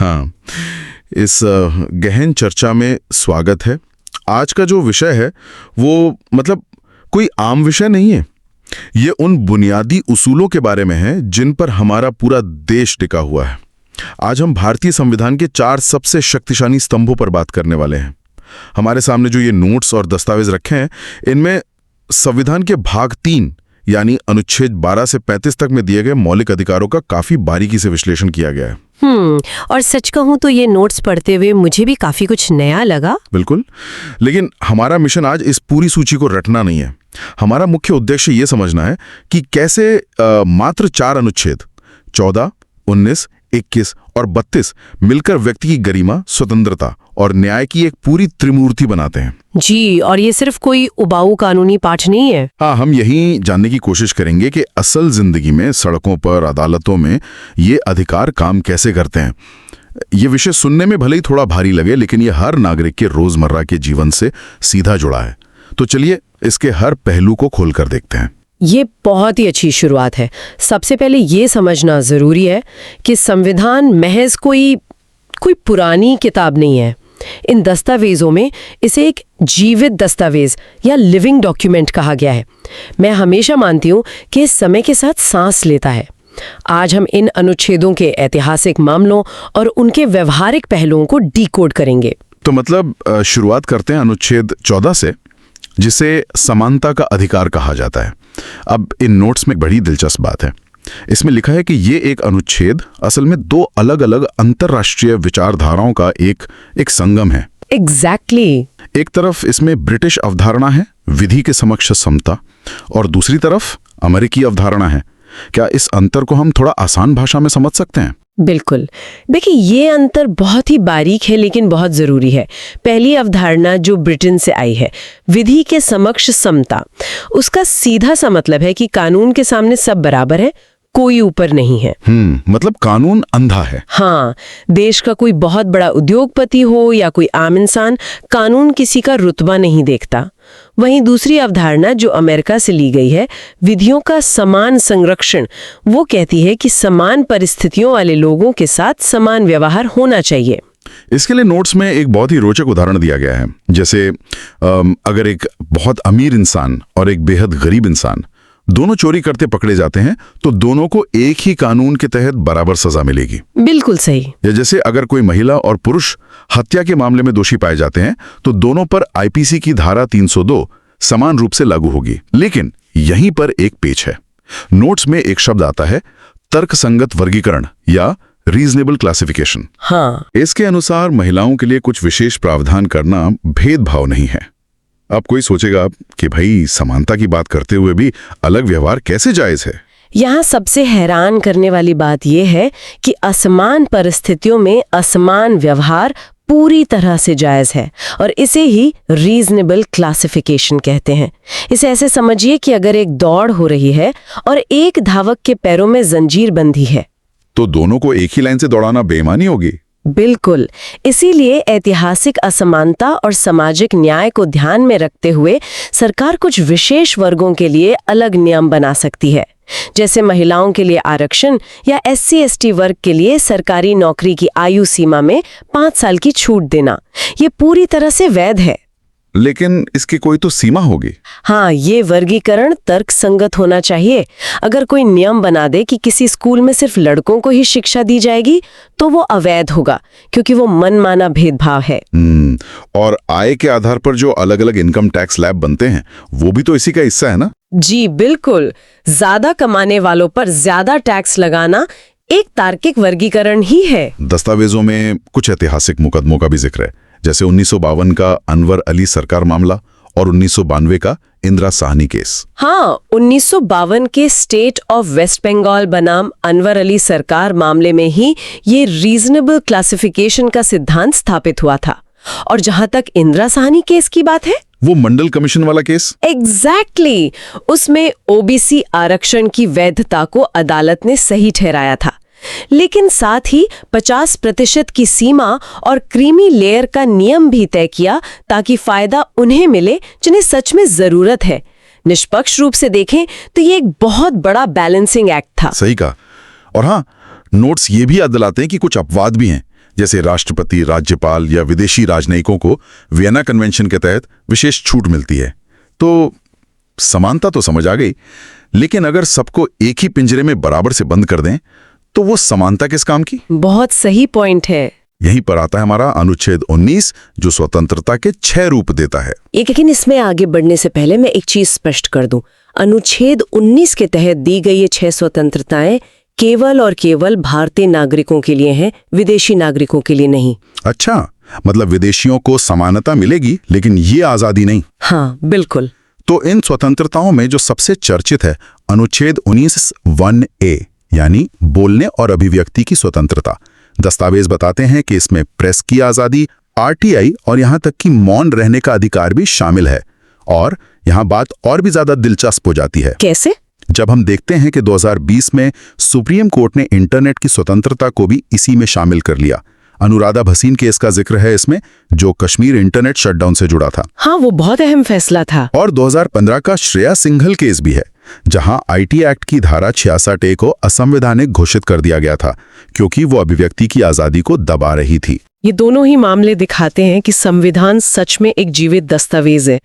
हाँ, इस गहन चर्चा में स्वागत है। आज का जो विषय है वो कोई आम विषय नहीं है। ये उन बुनियादी उसूलों के बारे में है जिन पर हमारा पूरा देश टिका हुआ है। आज हम भारतीय संविधान के 4 सबसे शक्तिशाली स्तंभों पर बात करने वाले हैं। हमारे सामने जो ये नोट्स और दस्तावेज रखे हैं, इनमें संविधान के भाग 3 यानी अनुच्छेद 12 से 35 तक में दिए गए मौलिक अधिकारों का काफी बारीकी से विश्लेषण किया गया है। और सच कहूं तो ये नोट्स पढ़ते हुए मुझे भी काफी कुछ नया लगा। बिल्कुल, लेकिन हमारा मिशन आज इस पूरी सूची को रटना नहीं है। हमारा मुख्य उद्देश्य ये समझना है कि कैसे मात्र 4 अनुच्छेद 14, 19, 21 और 32 मिलकर व्यक्ति की गरिमा, स्वतंत्रता और न्याय की एक पूरी त्रिमूर्ति बनाते हैं। जी, और ये सिर्फ कोई उबाऊ कानूनी पाठ नहीं है। हाँ, हम यही जानने की कोशिश करेंगे कि असल जिंदगी में, सड़कों पर, अदालतों में ये अधिकार काम कैसे करते हैं। ये विषय सुनने में भले ही थोड़ा भारी लगे, लेकिन ये हर नागरिक के रोजमर्रा के जीवन से सीधा जुड़ा है। तो चलिए इसके हर पहलू को खोलकर देखते हैं। ये बहुत ही अच्छी शुरुआत है। सबसे पहले ये समझना जरूरी है कि संविधान महज कोई पुरानी किताब नहीं है। इन दस्तावेजों में इसे एक जीवित दस्तावेज या लिविंग डॉक्यूमेंट कहा गया है। मैं हमेशा मानती हूँ कि समय के साथ सांस लेता है। आज हम इन अनुच्छेदों के ऐतिहासिक मामलों और उनके व्यवहारिक पहलुओं को डिकोड करेंगे। तो शुरुआत करते हैं अनुच्छेद 14 से, जिसे समानता का अधिकार कहा जाता है। अब इन नोट्स में बड़ी दिलचस्प बात है। इसमें लिखा है कि ये एक अनुच्छेद असल में 2 अलग-अलग अंतर्राष्ट्रीय विचारधाराओं का एक संगम है। एग्जैक्टली। एक तरफ इसमें ब्रिटिश अवधारणा है, विधि के समक्ष समता, और दूसरी तरफ अमेरिकी अवधारणा है। क्या इस अंतर को हम थोड़ा आसान भाषा में समझ सकते हैं? बिल्कुल। देखिए, ये अंतर बहुत ही बारीक है लेकिन बहुत जरूरी है। पहली अवधारणा जो ब्रिटेन से आई है, विधि के समक्ष समता, उसका सीधा सा मतलब है कि कानून के सामने सब बराबर है, कोई ऊपर नहीं है। कानून अंधा है। हाँ, देश का कोई बहुत बड़ा उद्योगपति हो या कोई आम इंसान, कानून किसी का रुतबा नहीं देखता। वहीं दूसरी अवधारणा जो अमेरिका से ली गई है, विधियों का समान संरक्षण, वो कहती है कि समान परिस्थितियों वाले लोगों के साथ समान व्यवहार होना चाहिए। इसके लिए नोट्स में एक बहुत ही रोचक उदाहरण दिया गया है। जैसे अगर एक बहुत अमीर इंसान और एक बेहद गरीब इंसान दोनों चोरी करते पकड़े जाते हैं, तो दोनों को एक ही कानून के तहत बराबर सजा मिलेगी। बिल्कुल सही। या जैसे अगर कोई महिला और पुरुष हत्या के मामले में दोषी पाए जाते हैं, तो दोनों पर आईपीसी की धारा 302 समान रूप से लागू होगी। लेकिन यहीं पर एक पेच है। नोट्स में एक शब्द आता है, तर्कसंगत वर्गीकरण या रीजनेबल क्लासिफिकेशन। हाँ, इसके अनुसार महिलाओं के लिए कुछ विशेष प्रावधान करना भेदभाव नहीं है। अब कोई सोचेगा कि भाई, समानता की बात करते हुए भी अलग व्यवहार कैसे जायज है? यहाँ सबसे हैरान करने वाली बात यह है कि असमान परिस्थितियों में असमान व्यवहार पूरी तरह से जायज है, और इसे ही रीजनेबल क्लासिफिकेशन कहते हैं। इसे ऐसे समझिए कि अगर एक दौड़ हो रही है और एक धावक के पैरों में जंजीर बंधी है, तो दोनों को एक ही लाइन से दौड़ाना बेईमानी होगी। बिल्कुल। इसीलिए ऐतिहासिक असमानता और सामाजिक न्याय को ध्यान में रखते हुए सरकार कुछ विशेष वर्गों के लिए अलग नियम बना सकती है। जैसे महिलाओं के लिए आरक्षण या SC/ST वर्ग के लिए सरकारी नौकरी की आयु सीमा में 5 साल की छूट देना। ये पूरी तरह से वैध है। लेकिन इसकी कोई तो सीमा होगी। हाँ, ये वर्गीकरण तर्कसंगत होना चाहिए। अगर कोई नियम बना दे कि किसी स्कूल में सिर्फ लड़कों को ही शिक्षा दी जाएगी, तो वो अवैध होगा, क्योंकि वो मनमाना भेदभाव है। और आय के आधार पर जो अलग अलग इनकम टैक्स स्लैब बनते हैं, वो भी तो इसी का हिस्सा है ना? जी बिल्कुल। ज्यादा कमाने वालों पर ज्यादा टैक्स लगाना एक तार्किक वर्गीकरण ही है। दस्तावेजों में कुछ ऐतिहासिक मुकदमों का भी जिक्र है, जैसे 1952 का अनवर अली सरकार मामला और 1992 का इंदिरा साहनी केस। हाँ, 1952 के स्टेट ऑफ वेस्ट बंगाल बनाम अनवर अली सरकार मामले में ही ये रीजनेबल क्लासिफिकेशन का सिद्धांत स्थापित हुआ था। और जहां तक इंदिरा साहनी केस की बात है, वो मंडल कमीशन वाला केस। एग्जैक्टली। उसमें ओबीसी आरक्षण की वैधता को अदालत ने सही ठहराया था, लेकिन साथ ही 50% की सीमा और क्रीमी लेयर का नियम भी तय किया, ताकि फायदा उन्हें मिले जिन्हें सच में जरूरत है। निष्पक्ष रूप से देखें तो ये एक बहुत बड़ा बैलेंसिंग एक्ट था। सही कहा। और हाँ, नोट्स ये भी याद दिलाते हैं कि कुछ अपवाद भी हैं, जैसे राष्ट्रपति, राज्यपाल या विदेशी राजनयिकों को वियना कन्वेंशन के तहत विशेष छूट मिलती है। तो समानता तो समझ आ गई, लेकिन अगर सबको एक ही पिंजरे में बराबर से बंद कर दें तो वो समानता किस काम की? बहुत सही पॉइंट है। यहीं पर आता है हमारा अनुच्छेद 19, जो स्वतंत्रता के 6 रूप देता है। लेकिन इसमें आगे बढ़ने से पहले मैं एक चीज स्पष्ट कर दूं। अनुच्छेद 19 के तहत दी गई ये 6 स्वतंत्रताएं केवल और केवल भारतीय नागरिकों के लिए हैं, विदेशी नागरिकों के लिए नहीं। अच्छा, मतलब विदेशियों को समानता मिलेगी लेकिन ये आजादी नहीं? हाँ, बिल्कुल। तो इन स्वतंत्रताओं में जो सबसे चर्चित है अनुच्छेद 19(1)(a), यानी बोलने और अभिव्यक्ति की स्वतंत्रता। दस्तावेज बताते हैं कि इसमें प्रेस की आजादी, आरटीआई और यहां तक कि मौन रहने का अधिकार भी शामिल है। और यहां बात और भी ज्यादा दिलचस्प हो जाती है। कैसे? जब हम देखते हैं कि 2020 में सुप्रीम कोर्ट ने इंटरनेट की स्वतंत्रता को भी इसी में शामिल कर लिया। अनुराधा भसीन केस का जिक्र है इसमें, जो कश्मीर इंटरनेट शटडाउन से जुड़ा था। हाँ, वो बहुत अहम फैसला था। और 2015 का श्रेया सिंघल केस भी है, जहां आईटी एक्ट की धारा 66A को असंवैधानिक घोषित कर दिया गया था, क्योंकि वो अभिव्यक्ति की आजादी को दबा रही थी। ये दोनों ही मामले दिखाते हैं कि संविधान सच में एक जीवित दस्तावेज है।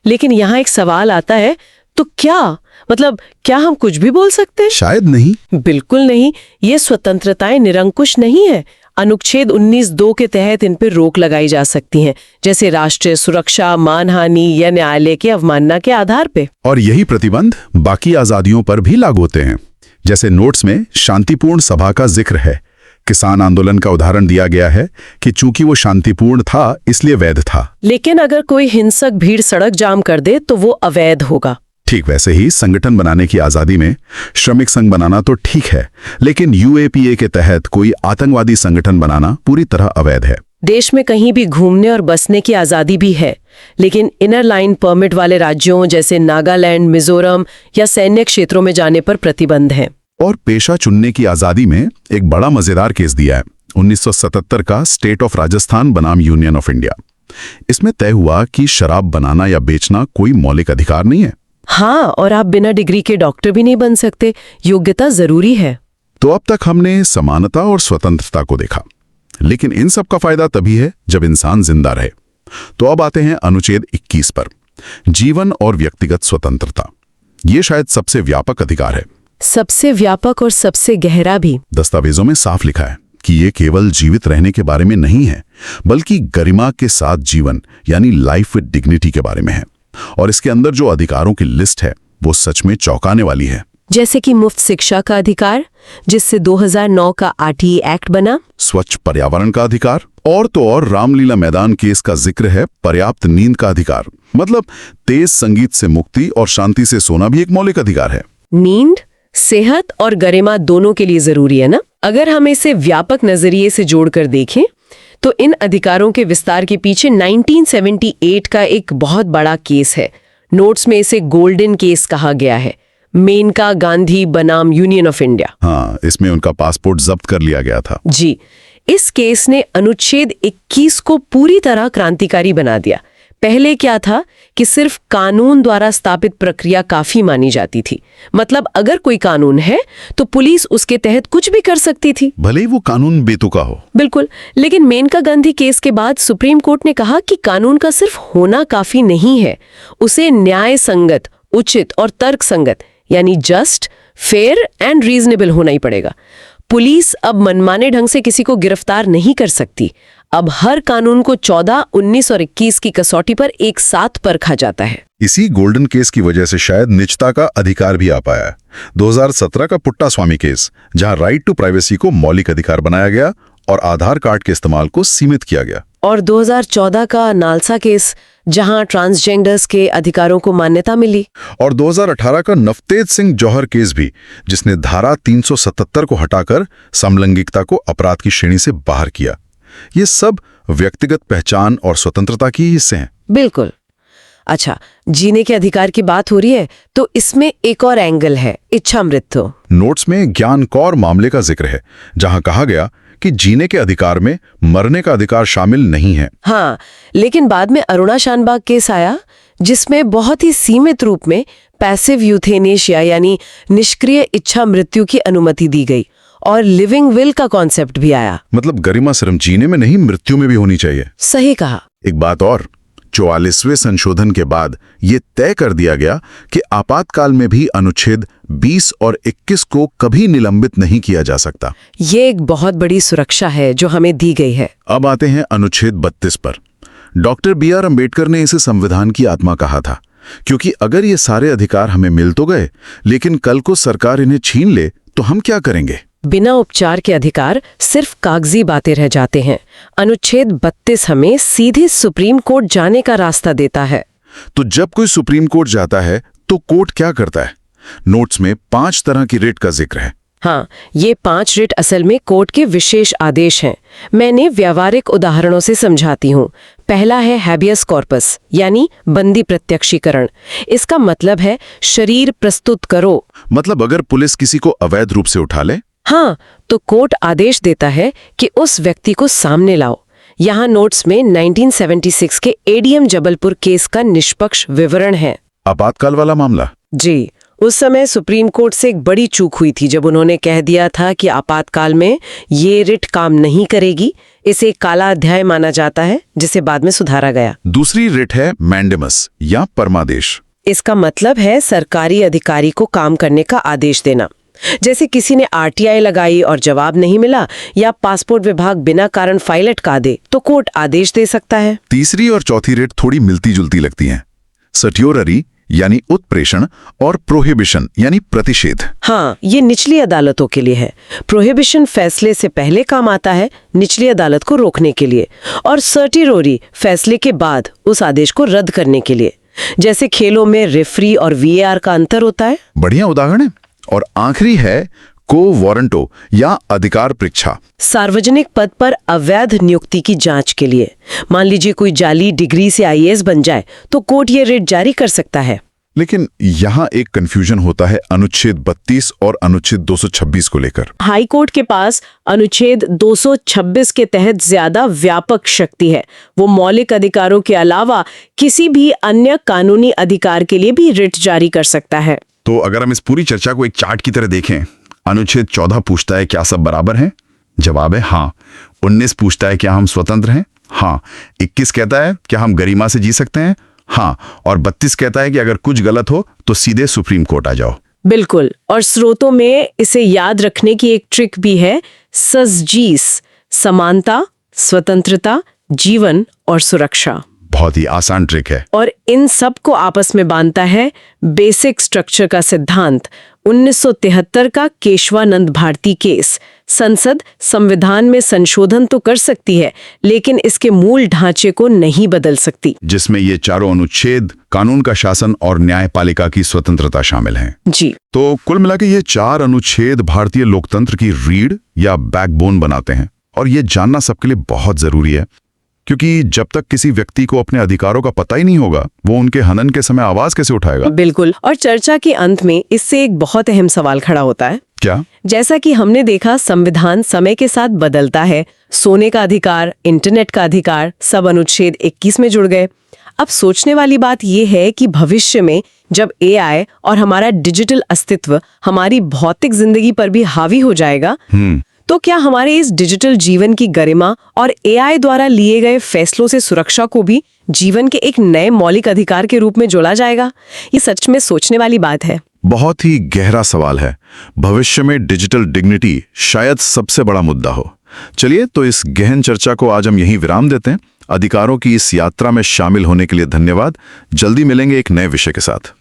लेकिन यहाँ एक सवाल आता है, तो क्या हम कुछ भी बोल सकते हैं? शायद नहीं। बिल्कुल नहीं। ये स्वतंत्रताएं निरंकुश नहीं है। अनुच्छेद 19(2) के तहत इन पर रोक लगाई जा सकती हैं, जैसे राष्ट्रीय सुरक्षा, मानहानि या न्यायालय की अवमानना के आधार पे। और यही प्रतिबंध बाकी आजादियों पर भी लागू होते हैं। जैसे नोट्स में शांतिपूर्ण सभा का जिक्र है। किसान आंदोलन का उदाहरण दिया गया है कि चूंकि वो शांतिपूर्ण था इसलिए वैध था। लेकिन अगर कोई हिंसक भीड़ सड़क जाम कर दे तो वो अवैध होगा। ठीक वैसे ही संगठन बनाने की आजादी में श्रमिक संघ बनाना तो ठीक है, लेकिन यूएपीए के तहत कोई आतंकवादी संगठन बनाना पूरी तरह अवैध है। देश में कहीं भी घूमने और बसने की आजादी भी है, लेकिन इनर लाइन परमिट वाले राज्यों जैसे नागालैंड, मिजोरम या सैन्य क्षेत्रों में जाने पर प्रतिबंध है। और पेशा चुनने की आजादी में एक बड़ा मजेदार केस दिया है 1977 का स्टेट ऑफ राजस्थान बनाम यूनियन ऑफ इंडिया। इसमें तय हुआ कि शराब बनाना या बेचना कोई मौलिक अधिकार नहीं है। हाँ, और आप बिना डिग्री के डॉक्टर भी नहीं बन सकते, योग्यता जरूरी है। तो अब तक हमने समानता और स्वतंत्रता को देखा, लेकिन इन सब का फायदा तभी है जब इंसान जिंदा रहे। तो अब आते हैं अनुच्छेद 21 पर, जीवन और व्यक्तिगत स्वतंत्रता। ये शायद सबसे व्यापक अधिकार है। सबसे व्यापक और सबसे गहरा भी। दस्तावेजों में साफ लिखा है कि ये केवल जीवित रहने के बारे में नहीं है, बल्कि गरिमा के साथ जीवन यानी लाइफ विद डिग्निटी के बारे में है। और इसके अंदर जो अधिकारों की लिस्ट है वो सच में चौंकाने वाली है। जैसे कि मुफ्त शिक्षा का अधिकार, जिससे 2009 का आरटीआई एक्ट बना, स्वच्छ पर्यावरण का अधिकार, और तो और रामलीला मैदान केस का जिक्र है पर्याप्त नींद का अधिकार। मतलब तेज संगीत से मुक्ति और शांति से सोना भी एक मौलिक अधिकार है। नींद, सेहत और गरिमा दोनों के लिए जरूरी है ना। अगर हम इसे व्यापक नजरिए से जोड़कर देखें तो इन अधिकारों के विस्तार के पीछे 1978 का एक बहुत बड़ा केस है। नोट्स में इसे गोल्डन केस कहा गया है, मेनका गांधी बनाम यूनियन ऑफ इंडिया। हाँ, इसमें उनका पासपोर्ट जब्त कर लिया गया था। जी, इस केस ने अनुच्छेद 21 को पूरी तरह क्रांतिकारी बना दिया। पहले क्या था कि सिर्फ कानून द्वारा स्थापित प्रक्रिया काफी मानी जाती थी। मतलब अगर कोई कानून है तो पुलिस उसके तहत कुछ भी कर सकती थी, भले ही वो कानून बेतुका हो। बिल्कुल। लेकिन मेनका गांधी केस के बाद सुप्रीम कोर्ट ने कहा कि कानून का सिर्फ होना काफी नहीं है, उसे न्याय संगत, उचित और तर्क संगत यानी जस्ट, फेयर एंड रीजनेबल होना ही पड़ेगा। पुलिस अब मनमाने ढंग से किसी को गिरफ्तार नहीं कर सकती। अब हर कानून को 14, 19 और 21 की कसौटी पर एक साथ परखा जाता है। इसी गोल्डन केस की वजह से शायद निजता का अधिकार भी आ पाया है। 2017 का पुट्टा स्वामी केस, जहां राइट टू प्राइवेसी को मौलिक अधिकार बनाया गया और आधार कार्ड के इस्तेमाल को सीमित किया गया। और 2014 का नालसा केस, जहां ट्रांसजेंडर्स के अधिकारों को मान्यता मिली। और 2018 का नवतेज सिंह जौहर केस भी, जिसने धारा 377 को हटाकर समलैंगिकता को अपराध की श्रेणी से बाहर किया। ये सब व्यक्तिगत पहचान और स्वतंत्रता की हिस्से हैं। बिल्कुल। अच्छा, जीने के अधिकार की बात हो रही है तो इसमें एक और एंगल है, इच्छा मृत्यु। नोट्स में ज्ञान कौर मामले का जिक्र है, जहां कहा गया कि जीने के अधिकार में मरने का अधिकार शामिल नहीं है। हाँ, लेकिन बाद में अरुणा शानबाग केस आया, जिसमें बहुत ही सीमित रूप में पैसिव यूथेनेशिया यानी निष्क्रिय इच्छा मृत्यु की अनुमति दी गई। और लिविंग विल का कॉन्सेप्ट भी आया। मतलब गरिमा सिर्फ जीने में नहीं, मृत्यु में भी होनी चाहिए। सही कहा। एक बात और, 44वें संशोधन के बाद ये तय कर दिया गया कि आपातकाल में भी अनुच्छेद 20 और 21 को कभी निलंबित नहीं किया जा सकता। ये एक बहुत बड़ी सुरक्षा है जो हमें दी गई है। अब आते हैं अनुच्छेद 32 पर। Doctor B.R. अम्बेडकर ने इसे संविधान की आत्मा कहा था, क्योंकि अगर ये सारे अधिकार हमें मिल तो गए, लेकिन कल को सरकार इन्हें छीन ले तो हम क्या करेंगे? बिना उपचार के अधिकार सिर्फ कागजी बातें रह जाते हैं। अनुच्छेद 32 हमें सीधे सुप्रीम कोर्ट जाने का रास्ता देता है। तो जब कोई सुप्रीम कोर्ट जाता है तो कोर्ट क्या करता है? नोट्स में 5 तरह की रिट का जिक्र है। हाँ, ये 5 रिट असल में कोर्ट के विशेष आदेश हैं। मैंने व्यावहारिक उदाहरणों से समझाती हूँ। पहला है हैबियस कॉर्पस, यानी बंदी प्रत्यक्षीकरण। इसका मतलब है शरीर प्रस्तुत करो। मतलब अगर पुलिस किसी को अवैध रूप से उठा ले, हाँ, तो कोर्ट आदेश देता है कि उस व्यक्ति को सामने लाओ। यहाँ नोट्स में 1976 के ADM जबलपुर केस का निष्पक्ष विवरण है। आपातकाल वाला मामला। जी, उस समय सुप्रीम कोर्ट से एक बड़ी चूक हुई थी जब उन्होंने कह दिया था कि आपातकाल में ये रिट काम नहीं करेगी। इसे एक काला अध्याय माना जाता है, जिसे बाद में सुधारा गया। दूसरी रिट है मैंडेमस या परमादेश। इसका मतलब है सरकारी अधिकारी को काम करने का आदेश देना। जैसे किसी ने RTI लगाई और जवाब नहीं मिला, या पासपोर्ट विभाग बिना कारण फाइल अटका दे, तो कोर्ट आदेश दे सकता है। तीसरी और चौथी रिट थोड़ी मिलती जुलती लगती हैं। सर्टियोररी यानी उत्प्रेषण और प्रोहिबिशन यानी प्रतिषेध। हाँ, ये निचली अदालतों के लिए है। प्रोहिबिशन फैसले से पहले काम आता है निचली अदालत को रोकने के लिए, और सर्टियोररी फैसले के बाद उस आदेश को रद्द करने के लिए। जैसे खेलों में रेफरी और VAR का अंतर होता है। बढ़िया उदाहरण है। और आखिरी है को वारंटो या अधिकार परीक्षा। सार्वजनिक पद पर अवैध नियुक्ति की जांच के लिए। मान लीजिए कोई जाली डिग्री से IAS बन जाए तो कोर्ट ये रिट जारी कर सकता है। लेकिन यहाँ एक कंफ्यूजन होता है अनुच्छेद 32 और अनुच्छेद 226 को लेकर। हाई कोर्ट के पास अनुच्छेद 226 के तहत ज्यादा व्यापक शक्ति है। वो मौलिक अधिकारों के अलावा किसी भी अन्य कानूनी अधिकार के लिए भी रिट जारी कर सकता है। तो अगर हम इस पूरी चर्चा को एक चार्ट की तरह देखें, अनुच्छेद 14 पूछता है क्या सब बराबर हैं? जवाब है हाँ। 19 पूछता है क्या हम स्वतंत्र हैं? हाँ। 21 कहता है क्या हम गरिमा से जी सकते हैं? हाँ। और 32 कहता है कि अगर कुछ गलत हो तो सीधे सुप्रीम कोर्ट आ जाओ। बिल्कुल। और स्रोतों में इसे याद रखने की एक ट्रिक भी है, ससजीस, समानता, स्वतंत्रता, जीवन और सुरक्षा। बहुत ही आसान ट्रिक है। और इन सब को आपस में बांधता है बेसिक स्ट्रक्चर का सिद्धांत, 1973 का केशवानंद भारती केस। संसद संविधान में संशोधन तो कर सकती है, लेकिन इसके मूल ढांचे को नहीं बदल सकती, जिसमें ये चारों अनुच्छेद कानून का शासन और न्यायपालिका की स्वतंत्रता शामिल हैं। जी। तो कुल मिला के ये 4 अनुच्छेद भारतीय लोकतंत्र की रीढ़ या बैकबोन बनाते हैं, और ये जानना सबके लिए बहुत जरूरी है, क्योंकि जब तक किसी व्यक्ति को अपने अधिकारों का पता ही नहीं होगा, वो उनके हनन के समय आवाज कैसे उठाएगा? बिल्कुल। और चर्चा के अंत में इससे एक बहुत अहम सवाल खड़ा होता है। क्या? जैसा कि हमने देखा, संविधान समय के साथ बदलता है। सोने का अधिकार, इंटरनेट का अधिकार, सब अनुच्छेद 21 में जुड़ गए। अब सोचने वाली बात यह है कि भविष्य में जब AI और हमारा डिजिटल अस्तित्व हमारी भौतिक जिंदगी पर भी हावी हो जाएगा, तो क्या हमारे इस डिजिटल जीवन की गरिमा और AI द्वारा लिए गए फैसलों से सुरक्षा को भी जीवन के एक नए मौलिक अधिकार के रूप में जोड़ा जाएगा? ये सच में सोचने वाली बात है। बहुत ही गहरा सवाल है। भविष्य में डिजिटल डिग्निटी शायद सबसे बड़ा मुद्दा हो। चलिए, तो इस गहन चर्चा को आज हम यहीं विराम देते हैं। अधिकारों की इस यात्रा में शामिल होने के लिए धन्यवाद। जल्दी मिलेंगे एक नए विषय के साथ।